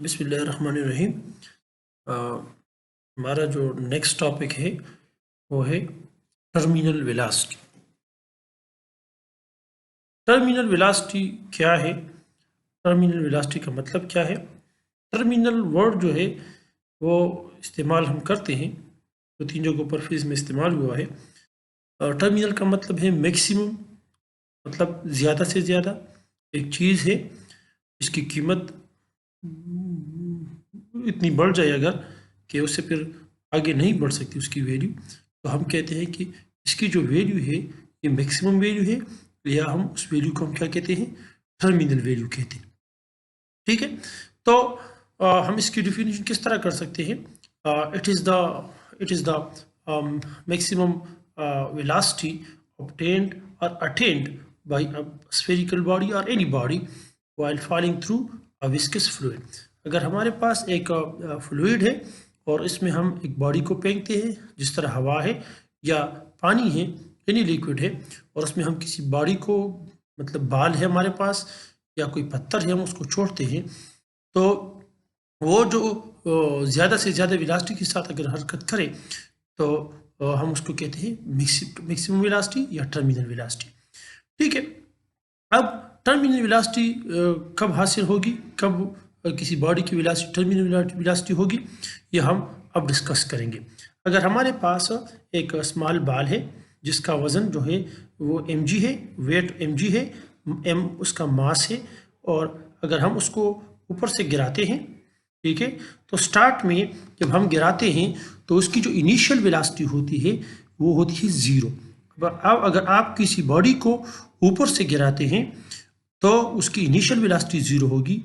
बिस्मिल्लाहिर्रहमानिर्रहीम। हमारा जो नेक्स्ट टॉपिक है वो है टर्मिनल वेलोसिटी। टर्मिनल वेलोसिटी क्या है? टर्मिनल वेलोसिटी का मतलब क्या है? टर्मिनल वर्ड जो है वो इस्तेमाल हम करते हैं, दो तीन जगहों पर फिर इसमें इस्तेमाल हुआ है। टर्मिनल का मतलब है मैक्सिमम, मतलब ज़्यादा से ज़्यादा एक चीज़ है इसकी कीमत इतनी बढ़ जाए अगर कि उससे फिर आगे नहीं बढ़ सकती उसकी वैल्यू, तो हम कहते हैं कि इसकी जो वैल्यू है ये मैक्सिमम वैल्यू है, या हम उस वैल्यू को हम क्या कहते हैं? टर्मिनल वैल्यू कहते हैं। ठीक है, तो हम इसकी डिफिनीशन किस तरह कर सकते हैं? It is the maximum velocity obtained or attained by a spherical body or any body while falling through a viscous fluid। अगर हमारे पास एक फ्लूइड है और इसमें हम एक बॉडी को फेंकते हैं, जिस तरह हवा है या पानी है, एनी लिक्विड है, और उसमें हम किसी बॉडी को, मतलब बाल है हमारे पास या कोई पत्थर है, हम उसको छोड़ते हैं, तो वो जो ज़्यादा से ज़्यादा वेलोसिटी के साथ अगर हरकत करे तो हम उसको कहते हैं मैक्सिमम वेलोसिटी या टर्मिनल वेलोसिटी। ठीक है, अब टर्मिनल वेलोसिटी कब हासिल होगी, कब किसी बॉडी की वेलोसिटी टर्मिनल वेलोसिटी होगी, ये हम अब डिस्कस करेंगे। अगर हमारे पास एक स्मॉल बाल है जिसका वज़न जो है वो mg है, वेट mg है, m उसका मास है, और अगर हम उसको ऊपर से गिराते हैं, ठीक है, तो स्टार्ट में जब हम गिराते हैं तो उसकी जो इनिशियल वेलोसिटी होती है वो होती है 0। अब अगर आप किसी बॉडी को ऊपर से गिराते हैं तो उसकी इनिशियल वेलोसिटी 0 होगी,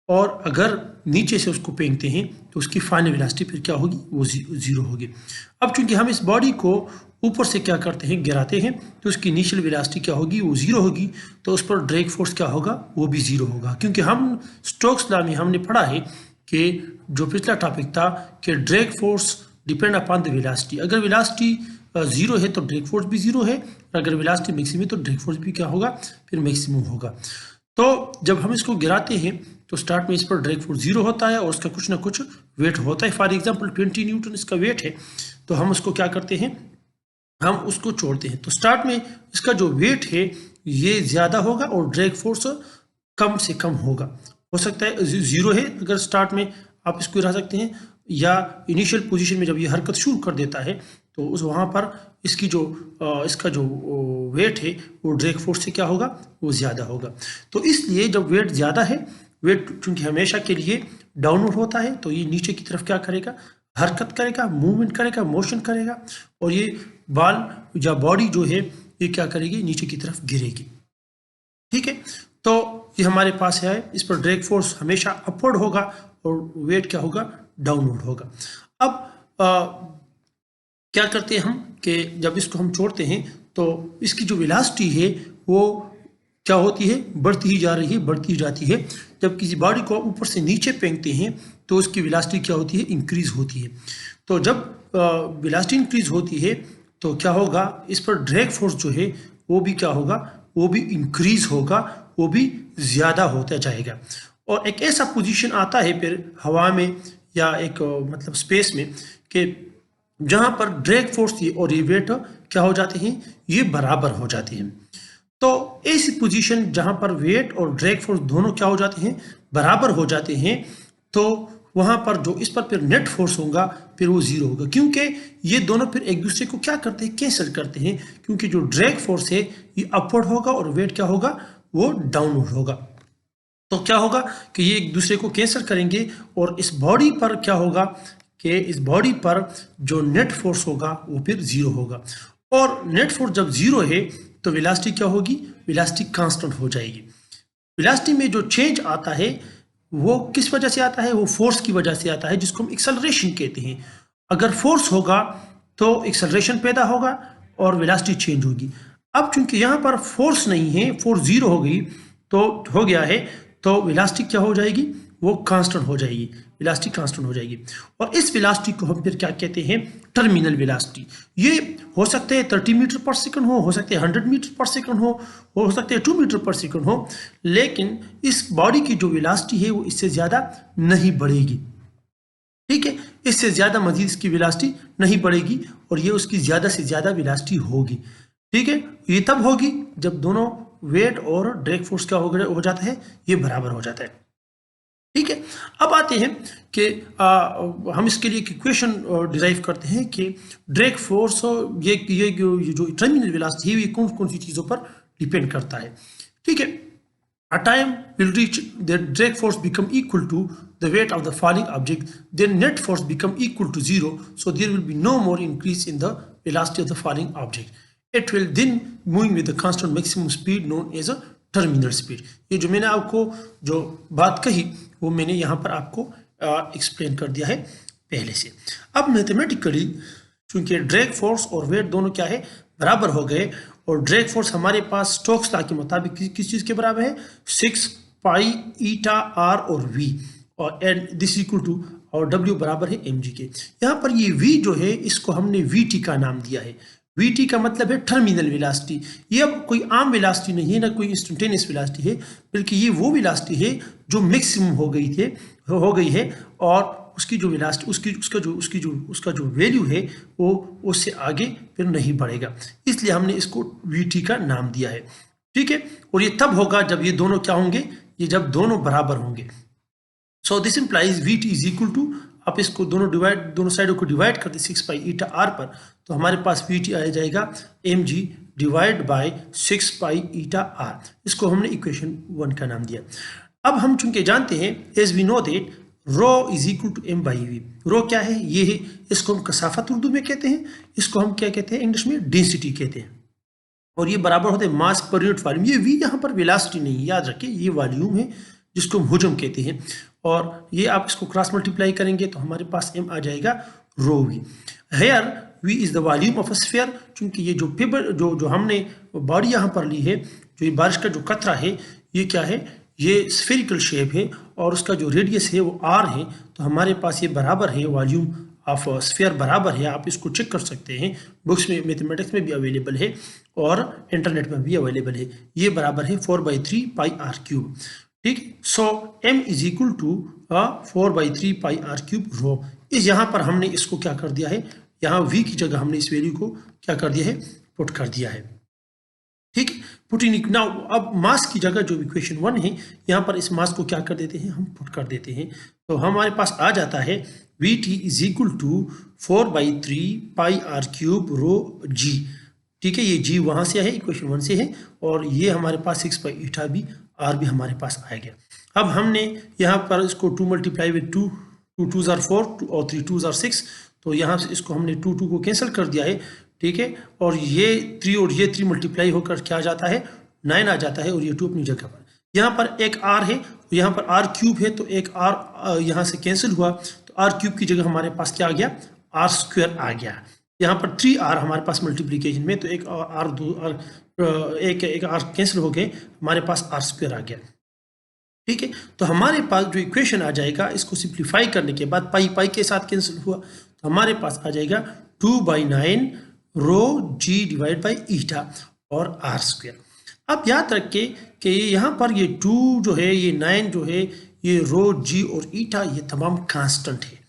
और अगर नीचे से उसको फेंकते हैं तो उसकी फाइनल वेलोसिटी फिर क्या होगी? वो 0 होगी। अब चूंकि हम इस बॉडी को ऊपर से क्या करते हैं? गिराते हैं, तो उसकी इनिशियल वेलोसिटी क्या होगी? वो 0 होगी, तो उस पर ड्रैग फोर्स क्या होगा? वो भी 0 होगा, क्योंकि हम स्टोक्स लॉ में हमने पढ़ा है कि जो पिछला टॉपिक था कि drag force depend upon the velocity. अगर वेलोसिटी 0 है तो ड्रैग फोर्स भी 0 है, और अगर वेलोसिटी मैक्सिमम है तो ड्रैग फोर्स भी क्या होगा? फिर मैक्सिमम होगा। तो जब हम इसको गिराते हैं तो स्टार्ट में इस पर ड्रैग फोर्स 0 होता है और उसका कुछ ना कुछ वेट होता है। फॉर एग्जांपल 20 न्यूटन इसका वेट है, तो हम उसको क्या करते हैं? हम उसको छोड़ते हैं। तो स्टार्ट में इसका जो वेट है ये ज़्यादा होगा और ड्रैग फोर्स कम से कम होगा। हो सकता है 0 है अगर स्टार्ट में आप इसको गिरा सकते हैं, या इनिशियल पोजीशन में जब ये हरकत शुरू कर देता है तो उस वहाँ पर इसकी जो इसका जो वेट है वो ड्रैग फोर्स से क्या होगा? वो ज़्यादा होगा। तो इसलिए जब वेट ज़्यादा है, वेट चूंकि हमेशा के लिए डाउनवर्ड होता है, तो ये नीचे की तरफ क्या करेगा? हरकत करेगा, मूवमेंट करेगा, मोशन करेगा, और ये बाल या बॉडी जो है ये क्या करेगी? नीचे की तरफ गिरेगी। ठीक है, तो ये हमारे पास है, इस पर ड्रैग फोर्स हमेशा अपवर्ड होगा और वेट क्या होगा? डाउनवर्ड होगा। अब क्या करते हैं हम कि जब इसको हम छोड़ते हैं तो इसकी जो वेलोसिटी है वो क्या होती है? बढ़ती ही जा रही है, बढ़ती ही जाती है। जब किसी बॉडी को ऊपर से नीचे फेंकते हैं तो उसकी वेलोसिटी क्या होती है? इंक्रीज होती है। तो जब वेलोसिटी इंक्रीज होती है तो क्या होगा? इस पर ड्रैग फोर्स जो है वो भी क्या होगा? वो भी इंक्रीज होगा, वो भी ज़्यादा होता जाएगा। और एक ऐसा पोजीशन आता है फिर हवा में या एक मतलब स्पेस में कि जहाँ पर ड्रैग फोर्स और ये वेट क्या हो जाते हैं? ये बराबर हो जाते हैं। तो ऐसी पोजीशन जहाँ पर वेट और ड्रैग फोर्स दोनों क्या हो जाते हैं? बराबर हो जाते हैं, तो वहाँ पर जो इस पर फिर नेट फोर्स होगा फिर वो 0 होगा, क्योंकि ये दोनों फिर एक दूसरे को क्या करते हैं? कैंसिल करते हैं, क्योंकि जो ड्रैग फोर्स है ये अपवर्ड होगा और वेट क्या होगा? वो डाउनवर्ड होगा। तो क्या होगा कि ये एक दूसरे को कैंसिल करेंगे, और इस बॉडी पर क्या होगा कि इस बॉडी पर जो नेट फोर्स होगा वो फिर 0 होगा। और नेट फोर्स जब 0 है तो वेलोसिटी क्या होगी? वेलोसिटी कांस्टेंट हो जाएगी। वेलोसिटी में जो चेंज आता है वो किस वजह से आता है? वो फोर्स की वजह से आता है, जिसको हम एक्सेलरेशन कहते हैं। अगर फोर्स होगा तो एक्सेलरेशन पैदा होगा और वेलोसिटी चेंज होगी। अब चूंकि यहाँ पर फोर्स नहीं है, फोर्स 0 हो गई, तो हो गया है, तो वेलोसिटी क्या हो जाएगी? वो कांस्टेंट हो जाएगी, वेलोसिटी कांस्टेंट हो जाएगी। और इस वेलोसिटी को हम फिर क्या कहते हैं, टर्मिनल वेलोसिटी। ये हो सकते हैं 30 मीटर पर सेकंड हो सकते हैं 100 मीटर पर सेकंड हो सकते हैं 2 मीटर पर सेकंड हो, लेकिन इस बॉडी की जो वेलोसिटी है वो इससे ज़्यादा नहीं बढ़ेगी। ठीक है, इससे ज़्यादा मजीद इसकी वेलोसिटी नहीं बढ़ेगी और ये उसकी ज़्यादा से ज़्यादा वेलोसिटी होगी। ठीक है, ये तब होगी जब दोनों वेट और ड्रैग फोर्स क्या हो जाता है, ये बराबर हो जाता है। ठीक है, अब आते हैं कि हम इसके लिए इक्वेशन डिराइव करते हैं कि ड्रैग फोर्स ये जो टर्मिनल वेलोसिटी है ये कौन कौन सी चीज़ों पर डिपेंड करता है। ठीक है, a time will reach the drag force become equal to the weight of the falling object, then net force become equal to 0, so there will be no more increase in the velocity of the falling object. It will then moving with the constant maximum speed known as a terminal speed. ये जो मैंने आपको जो बात कही वो मैंने यहाँ पर आपको एक्सप्लेन कर दिया है पहले से। अब मैथमेटिकली चूंकि ड्रैग फोर्स और वेट दोनों क्या है, बराबर हो गए, और ड्रैग फोर्स हमारे पास स्टोक्स लॉ के मुताबिक किस चीज़ के बराबर है, 6 पाई ईटा आर और वी, और एंड दिस इक्वल टू और डब्ल्यू बराबर है एम जी के। यहाँ पर ये वी जो है इसको हमने वी टी का नाम दिया है। वी टी का मतलब है टर्मिनल वेलोसिटी। ये अब कोई आम वेलोसिटी नहीं है, ना कोई इंस्टेंटेनियस वेलोसिटी है, बल्कि ये वो वेलोसिटी है जो मैक्सिमम हो गई है और उसकी जो वेलोसिटी उसका जो वैल्यू है वो उससे आगे फिर नहीं बढ़ेगा, इसलिए हमने इसको वीटी का नाम दिया है। ठीक है, और ये तब होगा जब ये दोनों क्या होंगे, ये जब दोनों बराबर होंगे। So this implies VT is equal to, आप इसको दोनों साइडों को डिवाइड करते 6 पाई ईटा आर पर, तो हमारे पास वीटी आ जाएगा M G divide by 6 pi eta R. इसको हमने इक्वेशन 1 का नाम दिया। अब हम चूंकि जानते हैं as we know that rho is equal to m by v. Rho क्या है, ये है, इसको हम कसाफत उर्दू में कहते हैं, इसको हम क्या कहते हैं इंग्लिश में डेंसिटी कहते हैं, और ये बराबर होते हैं मास पर यूनिट वॉल्यूम। ये वी यहाँ पर वेलोसिटी नहीं, याद रखिए ये वॉल्यूम है जिसको हम हुजम कहते हैं, और ये आप इसको क्रॉस मल्टीप्लाई करेंगे तो हमारे पास एम आ जाएगा rho v. Here v is the volume of a sphere, चूंकि ये जो पेपर जो हमने बॉडी यहाँ पर ली है, जो ये बारिश का जो कतरा है, ये क्या है, ये स्फेरिकल शेप है और उसका जो रेडियस है वो आर है, तो हमारे पास ये बराबर है वॉल्यूम ऑफ स्फीयर बराबर है। आप इसको चेक कर सकते हैं, बुक्स में मैथमेटिक्स में भी अवेलेबल है और इंटरनेट में भी अवेलेबल है। ये बराबर है 4/3 पाई आर क्यूब। ठीक, so m is equal to 4/3 pi r cube rho. इस यहाँ पर हमने इसको क्या कर दिया है, यहाँ v की जगह हमने इस वैल्यू को क्या कर दिया है, पुट कर दिया है। ठीक, पुटिंग नाउ अब मास की जगह जो इक्वेशन 1 है, यहाँ पर इस मास को क्या कर देते हैं, हम पुट कर देते हैं, तो हमारे पास आ जाता है we T is equal to 4/3 pi r cube rho जी। ठीक है, ये जी वहाँ से है, इक्वेशन 1 से है, और ये हमारे पास 6 पाई ईटा भी आर भी हमारे पास आ गया। अब हमने यहाँ पर इसको 2 मल्टीप्लाई विद 2, 2 2s are 4 और 3 2s are 6, तो यहाँ से इसको हमने 2 2 को कैंसिल कर दिया है। ठीक है, और ये 3 और ये 3 मल्टीप्लाई होकर क्या आ जाता है, 9 आ जाता है, और ये 2 अपनी जगह पर। यहाँ पर एक आर है, यहाँ पर आर क्यूब है, तो एक आर यहाँ से कैंसिल हुआ, तो आर क्यूब की जगह हमारे पास क्या आ गया, आर स्क्वायर आ गया। यहाँ पर 3 आर हमारे पास मल्टीप्लीकेशन में, तो एक आर एक आर कैंसिल हो गए, हमारे पास आर स्क्वायर आ गया। ठीक है, तो हमारे पास जो इक्वेशन आ जाएगा, इसको सिंप्लीफाई करने के बाद पाई पाई के साथ कैंसिल हुआ, तो हमारे पास आ जाएगा 2/9 रो जी डिवाइड बाई ईटा और आर स्क्वायर। अब याद रखें कि यहाँ पर ये 2 जो है, ये 9 जो है, ये रो जी और ईटा ये तमाम कांस्टेंट है,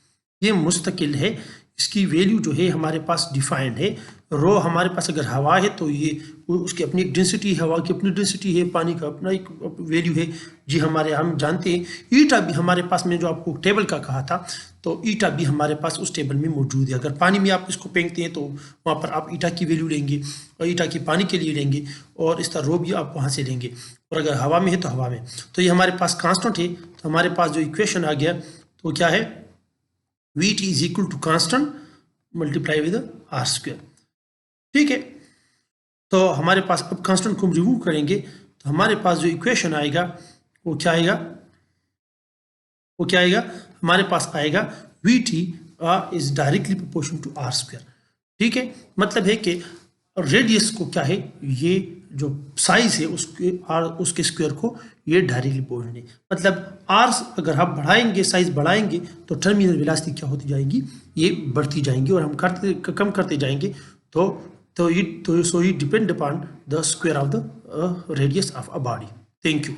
ये मुस्तकिल है, इसकी वैल्यू जो है हमारे पास डिफाइंड है। रो हमारे पास अगर हवा है तो ये उसकी अपनी एक डेंसिटी, हवा की अपनी डेंसिटी है, पानी का अपना एक वैल्यू है जी, हम जानते हैं। ईटा भी हमारे पास, में जो आपको टेबल का कहा था, तो ईटा भी हमारे पास उस टेबल में मौजूद है। अगर पानी में आप इसको फेंकते हैं तो वहाँ पर आप ईटा की वैल्यू लेंगे, और ईटा की पानी के लिए लेंगे, और इस तरह रो भी आप वहाँ से लेंगे, और अगर हवा में है तो हवा में। तो ये हमारे पास कांस्टेंट है, तो हमारे पास जो इक्वेशन आ गया तो क्या है, we T is equal to constant multiply with R square. ठीक है, तो हमारे पास अब कांस्टेंट को रिमूव करेंगे, तो हमारे पास जो इक्वेशन आएगा वो क्या आएगा, हमारे पास आएगा V T is directly proportional to R square. ठीक है, मतलब है कि रेडियस को क्या है, ये जो साइज है उसके स्क्वायर को ये डायरेक्टली बोलने, मतलब आर अगर हम बढ़ाएंगे, साइज बढ़ाएंगे तो टर्मिनल वेलोसिटी क्या होती जाएगी, ये बढ़ती जाएंगी, और हम कम करते जाएंगे तो सो ये depend upon the square of the radius of a body. Thank you.